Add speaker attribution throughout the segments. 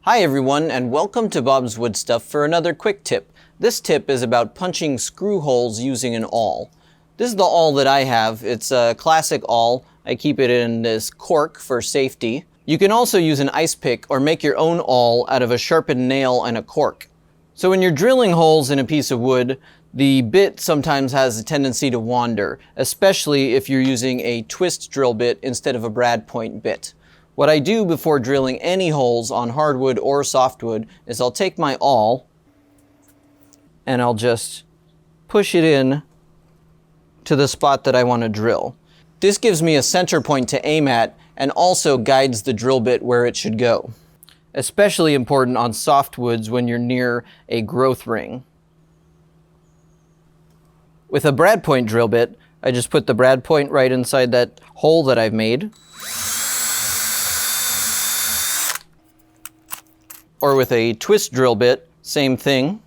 Speaker 1: Hi everyone, and welcome to Bob's Wood Stuff for another quick tip. This tip is about punching screw holes using an awl. This is the awl that I have. It's a classic awl. I keep it in this cork for safety. You can also use an ice pick or make your own awl out of a sharpened nail and a cork. So when you're drilling holes in a piece of wood, the bit sometimes has a tendency to wander, especially if you're using a twist drill bit instead of a brad point bit. What I do before drilling any holes on hardwood or softwood is I'll take my awl and I'll just push it in to the spot that I want to drill. This gives me a center point to aim at and also guides the drill bit where it should go. Especially important on softwoods when you're near a growth ring. With a brad point drill bit, I just put the brad point right inside that hole that I've made. Or with a twist drill bit, same thing.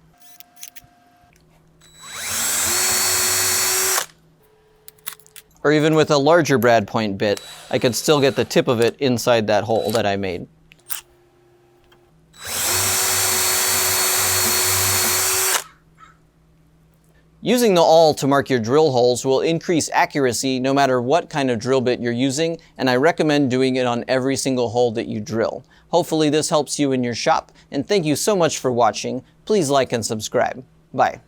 Speaker 1: Or even with a larger brad point bit, I could still get the tip of it inside that hole that I made. Using the awl to mark your drill holes will increase accuracy no matter what kind of drill bit you're using, and I recommend doing it on every single hole that you drill. Hopefully this helps you in your shop, and thank you so much for watching. Please like and subscribe. Bye.